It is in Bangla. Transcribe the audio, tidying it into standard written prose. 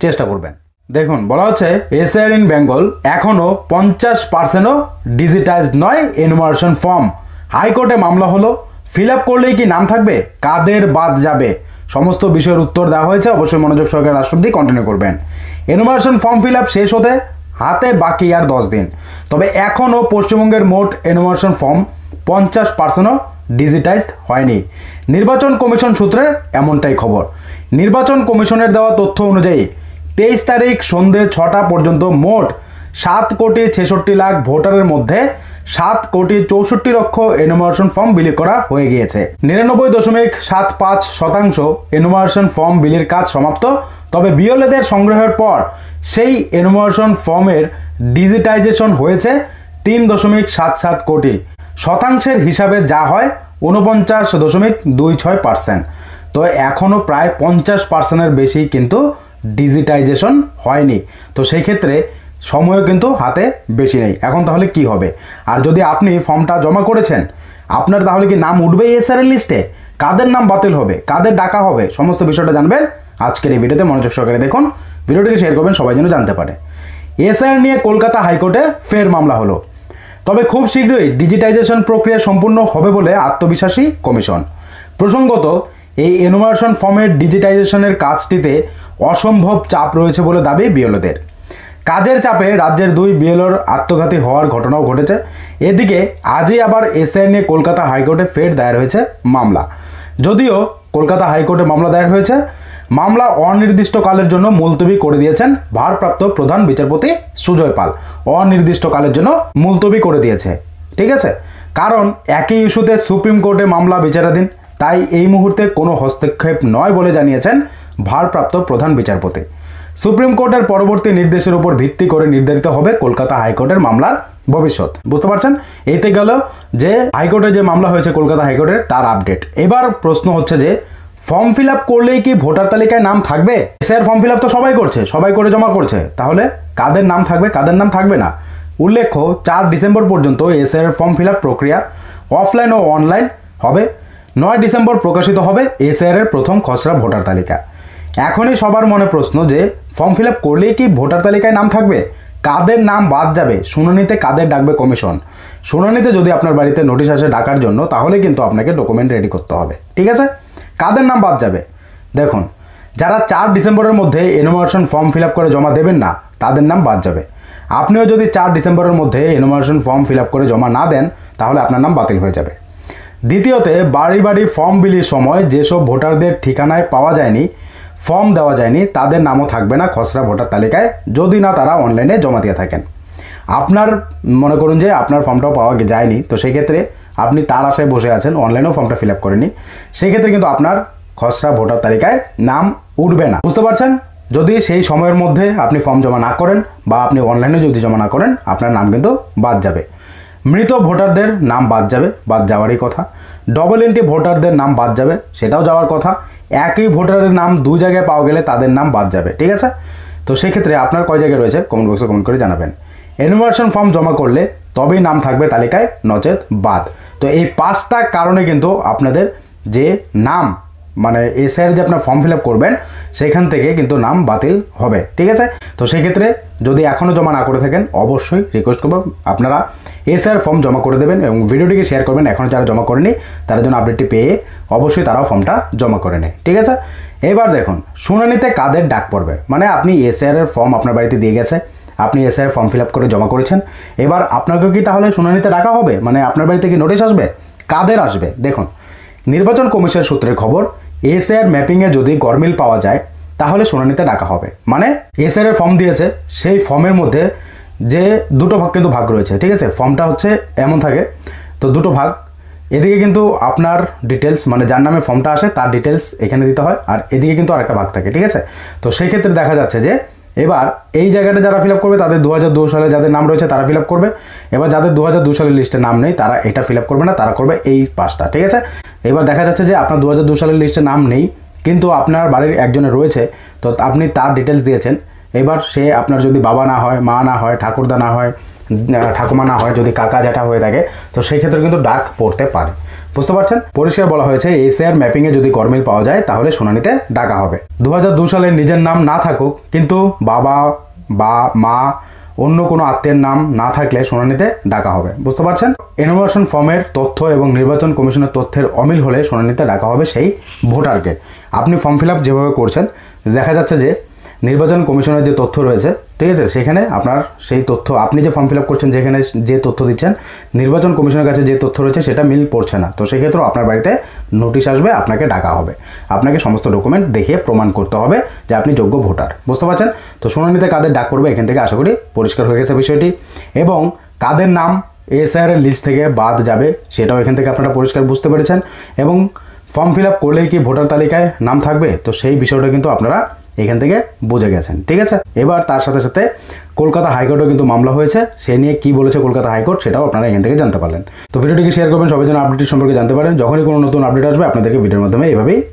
চেষ্টা করবেন। দেখুন বলা হচ্ছে এসআইআর ইন বেঙ্গল এখনও 50%ও ডিজিটাইজড নয় এনুমারেশন ফর্ম। হাইকোর্টে মামলা হলো, ফিল আপ করলেই কি নাম থাকবে, কাদের বাদ যাবে, সমস্ত বিষয়ের উত্তর দেওয়া হয়েছে। অবশ্যই মনোযোগ সহকারে রাষ্ট্র অবধি কন্টিনিউ করবেন। এনুমারেশন ফর্ম ফিল আপ শেষ হতে হাতে বাকি আর 10 দিন। তবে এখনও পশ্চিমবঙ্গের মোট এনুমারেশন ফর্ম 50%ও ডিজিটাইজড হয়নি। নির্বাচন কমিশন সূত্রে এমনটাই খবর। নির্বাচন কমিশনের দেওয়া তথ্য অনুযায়ী 23 তারিখ সন্ধ্যে 6টা পর্যন্ত মোট 7,66,00,000 ভোটারের মধ্যে 7,64,00,000 এনুমারেশন ফর্ম বিলি করা হয়ে গিয়েছে। 99.75% এনুমারেশন ফর্ম বিলির কাজ সমাপ্ত। তবে বিএলওদের সংগ্রহের পর সেই এনুমারেশন ফর্মের ডিজিটাইজেশন হয়েছে 3.77 কোটি। শতাংশের হিসাবে যা হয় 49.26%। তো এখনও প্রায় 50%-এর বেশি কিন্তু ডিজিটাইজেশন হয়নি। তো সেই ক্ষেত্রে সময়ও কিন্তু হাতে বেশি নেই। এখন তাহলে কি হবে? আর যদি আপনি ফর্মটা জমা করেছেন, আপনার তাহলে কি নাম উঠবে এসআইআর লিস্টে? কাদের নাম বাতিল হবে, কাদের ডাকা হবে, সমস্ত বিষয়টা জানবেন আজকের এই ভিডিওতে। মনোযোগ সহকারে দেখুন, ভিডিওটিকে শেয়ার করবেন সবাই যেন জানতে পারে। এসআইআর নিয়ে কলকাতা হাইকোর্টে ফের মামলা হলো। তবে খুব শীঘ্রই ডিজিটাইজেশন প্রক্রিয়া সম্পূর্ণ হবে বলে আত্মবিশ্বাসী কমিশন। প্রসঙ্গত এই এনুমারেশন ফর্মের ডিজিটাইজেশনের কাজটিতে অসম্ভব চাপ রয়েছে বলে দাবি বিএলওদের। কাজের চাপে রাজ্যের 2 বিএলওর আত্মঘাতী হওয়ার ঘটনাও ঘটেছে। এদিকে আজই আবার এসআইআর নিয়ে কলকাতা হাইকোর্টে ফের দায়ের হয়েছে মামলা। যদিও কলকাতা হাইকোর্টে মামলা দায়ের হয়েছে, মামলা অনির্দিষ্টকালের জন্য মুলতবি করে দিয়েছেন ভারপ্রাপ্ত প্রধান বিচারপতি সুজয় পাল। অনির্দিষ্টকালের জন্য মুলতবি করে দিয়েছে, ঠিক আছে? কারণ একই ইস্যুতে সুপ্রিম কোর্টে মামলা বিচারাধীন, তাই এই মুহূর্তে কোনো হস্তক্ষেপ নয় বলে জানিয়েছেন ভারপ্রাপ্ত প্রধান বিচারপতি। সুপ্রিম কোর্টের পরবর্তী নির্দেশের উপর ভিত্তি করে নির্ধারিত হবে কলকাতা হাইকোর্টের মামলার ভবিষ্যৎ। বুঝতে পারছেন? এইতে গেল যে হাইকোর্টে যে মামলা হয়েছে কলকাতা হাইকোর্টের, তার আপডেট। এবার প্রশ্ন হচ্ছে যে ফর্ম ফিল আপ করলেই কি ভোটার তালিকায় নাম থাকবে? এসআইআর ফর্ম ফিল আপ তো সবাই করছে, সবাই করে জমা করছে, তাহলে কাদের নাম থাকবে, কাদের নাম থাকবে না? উল্লেখ্য 4 ডিসেম্বর পর্যন্ত এসআইআর ফর্ম ফিল আপ প্রক্রিয়া অফলাইন ও অনলাইন হবে। 9 ডিসেম্বর প্রকাশিত হবে এসআইআর এর প্রথম খসড়া ভোটার তালিকা। এখনই সবার মনে প্রশ্ন যে ফর্ম ফিল আপ করলেই কি ভোটার তালিকায় নাম থাকবে, কাদের নাম বাদ যাবে, শুনানিতে কাদের ডাকবে কমিশন? শুনানিতে যদি আপনার বাড়িতে নোটিশ আসে ডাকার জন্য, তাহলে কিন্তু আপনাকে ডকুমেন্ট রেডি করতে হবে, ঠিক আছে? কাদের নাম বাদ যাবে? দেখুন, যারা 4 ডিসেম্বরের মধ্যে এনুমারেশন ফর্ম ফিল আপ করে জমা দেবেন না, তাদের নাম বাদ যাবে। আপনিও যদি 4 ডিসেম্বরের মধ্যে এনুমারেশন ফর্ম ফিল আপ করে জমা না দেন, তাহলে আপনার নাম বাতিল হয়ে যাবে। দ্বিতীয়তে, বাড়ি বাড়ি ফর্ম বিলির সময় যেসব ভোটারদের ঠিকানায় পাওয়া যায়নি, ফর্ম দেওয়া যায়নি, তাদের নামও থাকবে না খসড়া ভোটার তালিকায়, যদি না তারা অনলাইনে জমা দিয়ে থাকেন। আপনার মনে করুন যে আপনার ফর্মটাও পাওয়া যায়নি, তো সেই ক্ষেত্রে আপনি তার আশায় বসে আছেন, অনলাইনেও ফর্মটা ফিল আপ করেনি, সেক্ষেত্রে কিন্তু আপনার খসড়া ভোটার তালিকায় নাম উঠবে না। বুঝতে পারছেন? যদি সেই সময়ের মধ্যে আপনি ফর্ম জমা না করেন বা আপনি অনলাইনে যদি জমা না করেন, আপনার নাম কিন্তু বাদ যাবে। মৃত ভোটারদের নাম বাদ যাবে, বাদ যাওয়ারই কথা। ডবল এন্ট্রি ভোটারদের নাম বাদ যাবে, সেটাও যাওয়ার কথা। একই ভোটারের নাম 2 জায়গায় পাওয়া গেলে তাদের নাম বাদ যাবে, ঠিক আছে? তো সেক্ষেত্রে আপনার কয় জায়গায় রয়েছে কমেন্ট বক্সে কমেন্ট করে জানাবেন। এনুমারেশন ফর্ম জমা করলে তবেই নাম থাকবে তালিকায়, নচেত বাদ। তো এই 5টা কারণে কিন্তু আপনাদের যে নাম মানে এসআইআর যে আপনার ফর্ম ফিল আপ করবেন, সেখান থেকে কিন্তু নাম বাতিল হবে, ঠিক আছে? তো সেই ক্ষেত্রে যদি এখনও জমা না করে থাকেন, অবশ্যই রিকোয়েস্ট করব আপনারা এসআইআর ফর্ম জমা করে দেবেন এবং ভিডিওটিকে শেয়ার করবেন। এখনও যারা জমা করেনি তার জন্য আপডেটটি পেয়ে অবশ্যই তারাও ফর্মটা জমা করে নেয়, ঠিক আছে? এবার দেখুন, শুনানিতে কাদের ডাক পড়বে। মানে আপনি এসআইআর এর ফর্ম আপনার বাড়িতে দিয়ে গেছে, আপনি এসআইআর ফর্ম ফিল আপ করে জমা করেছেন, এবার আপনাকেও কি তাহলে শুনানিতে ডাকা হবে? মানে আপনার বাড়িতে কি নোটিশ আসবে? কাদের আসবে? দেখুন, নির্বাচন কমিশনের সূত্রের খবর, এসআইআর ম্যাপিংয়ে যদি গরমিল পাওয়া যায়, তাহলে শুনানিতে ডাকা হবে। মানে এসআইআর এর ফর্ম দিয়েছে, সেই ফর্মের মধ্যে যে 2টো ভাগ কিন্তু ভাগ রয়েছে, ঠিক আছে? ফর্মটা হচ্ছে এমন থাকে, তো 2টো ভাগ। এদিকে কিন্তু আপনার ডিটেলস মানে যার নামে ফর্মটা আসে তার ডিটেলস এখানে দিতে হয়, আর এদিকে কিন্তু আরেকটা ভাগ থাকে, ঠিক আছে? তো সেই ক্ষেত্রে দেখা যাচ্ছে যে এবার এই জায়গাটা যারা ফিল আপ করবে, তাদের 2002 সালে যাদের নাম রয়েছে তারা ফিল আপ করবে। এবার যাদের 2002 সালের লিস্টে নাম নেই, তারা এটা ফিল আপ করবে না, তারা করবে এই 5টা, ঠিক আছে? এবার দেখা যাচ্ছে যে আপনার 2002 সালের লিস্টে নাম নেই, কিন্তু আপনার বাড়ির একজনের রয়েছে, তো আপনি তার ডিটেলস দিয়েছেন। এবার সে আপনার যদি বাবা না হয়, মা না হয়, ঠাকুরদা না হয়, ঠাকুমা না হয়, যদি কাকা জ্যাঠা হয়ে থাকে, তো সেই ক্ষেত্রে কিন্তু ডাক পড়তে পারে। বুঝতে পারছেন? পরিষ্কার বলা হয়েছে এসআইআর ম্যাপিংয়ে যদি গরমিল পাওয়া যায় তাহলে শুনানিতে ডাকা হবে। 2002 সালে নিজের নাম না থাকুক কিন্তু বাবা বা মা অন্য কোনো আত্মীয়ের নাম না থাকলে শুনানিতে ডাকা হবে। বুঝতে পারছেন? এনুমারেশন ফর্মের তথ্য এবং নির্বাচন কমিশনের তথ্যের অমিল হলে শুনানিতে ডাকা হবে সেই ভোটারকে। আপনি ফর্ম ফিল আপ যেভাবে করছেন দেখা যাচ্ছে যে নির্বাচন কমিশনের যে তথ্য রয়েছে, ঠিক আছে, সেখানে আপনার সেই তথ্য আপনি যে ফর্ম ফিল আপ করছেন যেখানে যে তথ্য দিচ্ছেন নির্বাচন কমিশনের কাছে যে তথ্য রয়েছে সেটা মিল পড়ছে না। তো সেক্ষেত্রেও আপনার বাড়িতে নোটিশ আসবে, আপনাকে ডাকা হবে। আপনাকে সমস্ত ডকুমেন্ট দেখিয়ে প্রমাণ করতে হবে যে আপনি যোগ্য ভোটার। বুঝতে পারছেন? তো শুনানিতে কাদের ডাক করবে এখান থেকে আশা করি পরিষ্কার হয়ে গেছে বিষয়টি, এবং কাদের নাম এসআইআর এর লিস্ট থেকে বাদ যাবে সেটাও এখান থেকে আপনারা পরিষ্কার বুঝতে পেরেছেন। এবং ফর্ম ফিল আপ করলেই কি ভোটার তালিকায় নাম থাকবে, তো সেই বিষয়টা কিন্তু আপনারা এখান থেকে বুঝে গেছেন। ঠিক আছে, এবার তার সাথে সাথে কলকাতা হাইকোর্টেও কিন্তু মামলা হয়েছে, সে নিয়ে কি বলেছে কলকাতা হাইকোর্ট সেটাও আপনারা এখান থেকে জানতে পারলেন। তো ভিডিওটিকে শেয়ার করবেন, সবাই যেন আপডেট সম্পর্কে জানতে পারেন। যখনই কোনো নতুন আপডেট আসবে আপনাদেরকে ভিডিওর মাধ্যমে এভাবেই